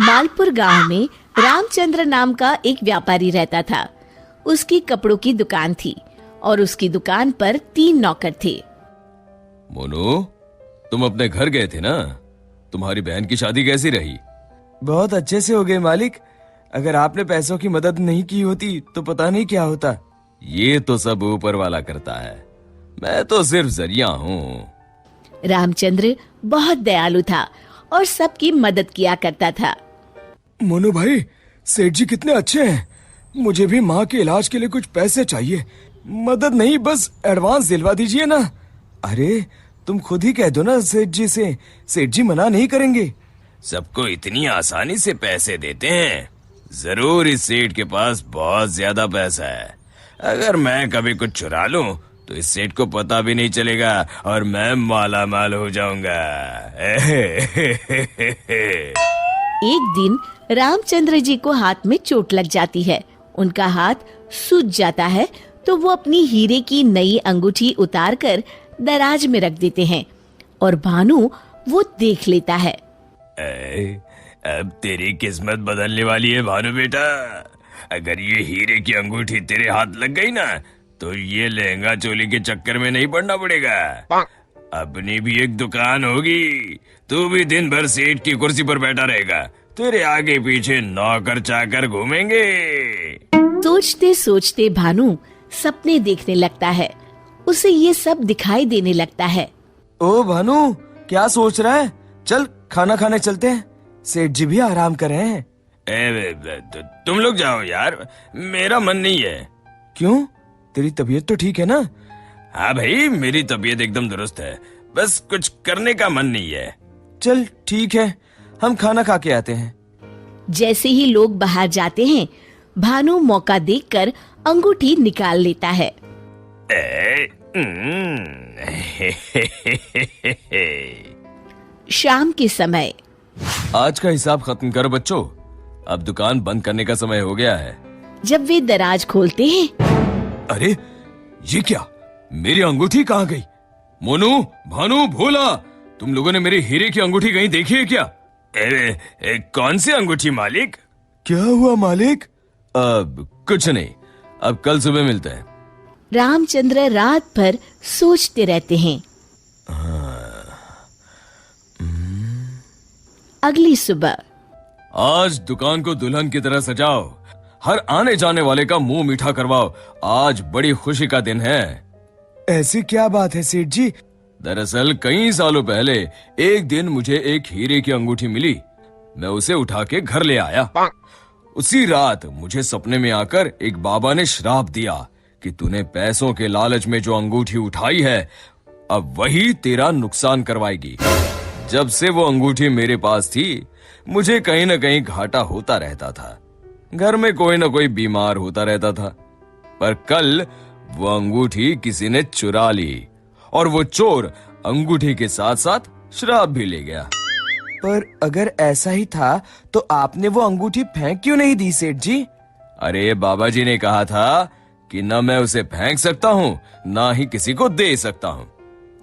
मालपुर गांव में रामचंद्र नाम का एक व्यापारी रहता था। उसकी कपड़ों की दुकान थी और उसकी दुकान पर 3 नौकर थे। मोनू, तुम अपने घर गए थे ना? तुम्हारी बहन की शादी कैसी रही? बहुत अच्छे से हो गई मालिक। अगर आपने पैसों की मदद नहीं की होती तो पता नहीं क्या होता। ये तो सब ऊपर वाला करता है, मैं तो सिर्फ जरिया हूँ। रामचंद्र बहुत दयालु था और सबकी मदद किया करता था। मोनू भाई, सेठ जी कितने अच्छे हैं। मुझे भी माँ के इलाज के लिए कुछ पैसे चाहिए। मदद नहीं, बस एडवांस दिलवा दीजिए ना। अरे तुम खुद ही कह दो ना सेठ जी से, सेठ जी मना नहीं करेंगे। सबको इतनी आसानी से पैसे देते हैं? जरूर इस सेठ के पास बहुत ज्यादा पैसा है। अगर मैं कभी कुछ चुरा लूं तो इस सेठ को पता भी नहीं चलेगा और मैं माला माल हो जाऊंगा। एक दिन रामचंद्र जी को हाथ में चोट लग जाती है। उनका हाथ सूज जाता है तो वो अपनी हीरे की नई अंगूठी उतारकर दराज में रख देते हैं और भानु वो देख लेता है। अब तेरी किस्मत बदलने वाली है भानु बेटा। अगर ये हीरे की अंगूठी तेरे हाथ लग गई ना तो ये लहंगा चोली के चक्कर में नहीं पड़ना पड़ेगा। अपनी भी एक दुकान होगी, तू भी दिन भर सेठ की कुर्सी पर बैठा रहेगा, तेरे आगे पीछे नौकर चाकर घूमेंगे। सोचते सोचते भानु सपने देखने लगता है। उसे ये सब दिखाई देने लगता है। ओ भानु, क्या सोच रहा है? चल खाना खाने चलते हैं, सेठ जी भी आराम कर रहे हैं। तुम लोग जाओ यार, मेरा मन नहीं है। क्यों? तेरी तबीयत तो ठीक है ना? हाँ भाई, मेरी तबीयत एकदम दुरुस्त है, बस कुछ करने का मन नहीं है। चल ठीक है, हम खाना खा के आते हैं। जैसे ही लोग बाहर जाते हैं, भानु मौका देखकर अंगूठी निकाल लेता है। शाम के समय। आज का हिसाब खत्म करो बच्चों, अब दुकान बंद करने का समय हो गया है। जब वे दराज खोलते हैं, अरे ये क्या, मेरी अंगूठी कहाँ गई? मोनू, भानु, भोला, तुम लोगों ने मेरी हीरे की अंगूठी कहीं देखी है क्या? कौन सी अंगूठी मालिक? क्या हुआ मालिक? अब कुछ नहीं, अब कल सुबह मिलते हैं। रामचंद्र रात भर सोचते रहते हैं। अगली सुबह। आज दुकान को दुल्हन की तरह सजाओ, हर आने जाने वाले का मुंह मीठा करवाओ, आज बड़ी खुशी का दिन है। ऐसी क्या बात है सेठ जी? दरअसल कई सालों पहले एक दिन मुझे एक हीरे की अंगूठी मिली। मैं उसे उठा के घर ले आया। उसी रात मुझे सपने में आकर एक बाबा ने श्राप दिया कि तूने पैसों के लालच में जो अंगूठी उठाई है, अब वही तेरा नुकसान करवाएगी। जब से वो अंगूठी मेरे पास थी, मुझे कहीं न कहीं घाटा होता रहता था। घर में कोई न कोई बीमार होता रहता था। पर कल वो अंगूठी किसी ने चुरा ली और वो चोर अंगूठी के साथ साथ श्राप भी ले गया। पर अगर ऐसा ही था तो आपने वो अंगूठी फेंक क्यों नहीं दी सेठ जी? अरे बाबा जी ने कहा था कि न मैं उसे फेंक सकता हूँ, ना ही किसी को दे सकता हूँ।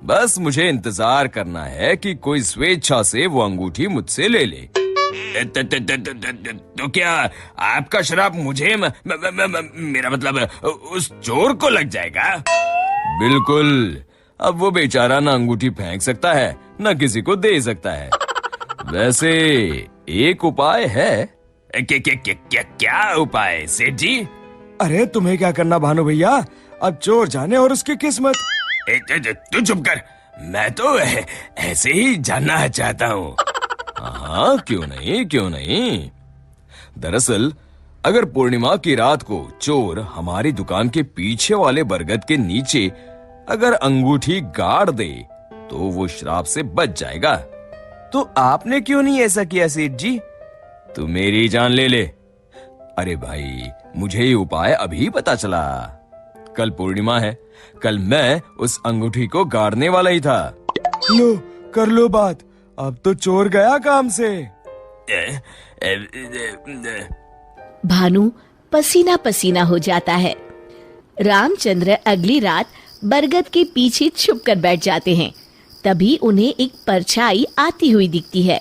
बस मुझे इंतजार करना है कि कोई स्वेच्छा से वो अंगूठी मुझसे ले ले। तो क्या आपका श्राप मुझे मेरा मतलब उस चोर को लग जाएगा? बिल्कुल। अब वो बेचारा ना अंगूठी फेंक सकता है, ना किसी को दे सकता है। वैसे एक उपाय है। क्या उपाय सेठ जी? अरे तुम्हें क्या करना भानु भैया, अब चोर जाने और उसकी किस्मत। तू चुप कर, मैं तो ऐसे ही जानना चाहता हूँ। हाँ, क्यों नहीं, क्यों नहीं। दरअसल अगर पूर्णिमा की रात को चोर हमारी दुकान के पीछे वाले बरगद के नीचे अगर अंगूठी गाड़ दे तो वो श्राप से बच जाएगा। तो आपने क्यों नहीं ऐसा किया सेठ जी? तू मेरी जान ले ले। अरे भाई, मुझे ये उपाय अभी पता चला। कल पूर्णिमा है, कल मैं उस अंगूठी को गाड़ने वाला ही था। लो कर लो बात, अब तो चोर गया काम से। भानु पसीना पसीना हो जाता है। रामचंद्र अगली रात बरगद के पीछे छुपकर बैठ जाते हैं। तभी उन्हें एक परछाई आती हुई दिखती है।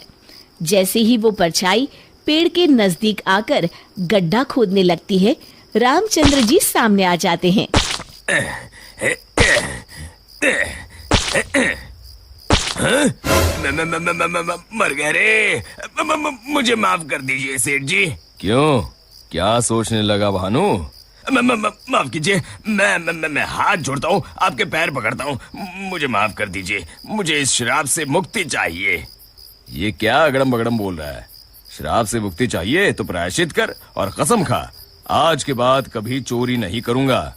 जैसे ही वो परछाई पेड़ के नजदीक आकर गड्ढा खोदने लगती है, रामचंद्र जी सामने आ जाते हैं। मर गए रे। मुझे माफ कर दीजिए सेठ जी। क्यों, क्या सोचने लगा भानु? माफ कीजिए, मैं हाथ जोड़ता हूँ, आपके पैर पकड़ता हूँ, मुझे माफ कर दीजिए। मुझे इस शराब से मुक्ति चाहिए। ये क्या अगड़म बगड़म बोल रहा है? शराब से मुक्ति चाहिए तो प्रायश्चित कर और कसम खा, आज के बाद कभी चोरी नहीं करूंगा।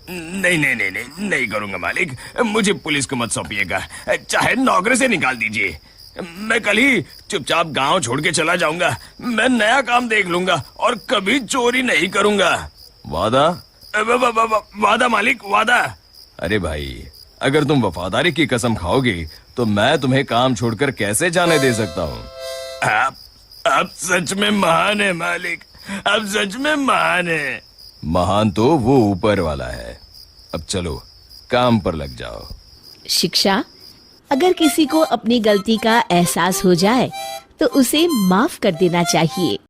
नहीं नहीं नहीं नहीं नहीं करूंगा मालिक, मुझे पुलिस को मत सौंपिएगा, चाहे नौकरी से निकाल दीजिए। मैं कल ही चुपचाप गांव छोड़ के चला जाऊंगा। मैं नया काम देख लूंगा और कभी चोरी नहीं करूंगा। वादा? वादा मालिक, वादा। अरे भाई, अगर तुम वफादारी की कसम खाओगे तो मैं तुम्हें काम छोड़कर कैसे जाने दे सकता हूँ। आप सच में महान है मालिक, आप सच में महान है। महान तो वो ऊपर वाला है। अब चलो काम पर लग जाओ। शिक्षा, अगर किसी को अपनी गलती का एहसास हो जाए तो उसे माफ कर देना चाहिए।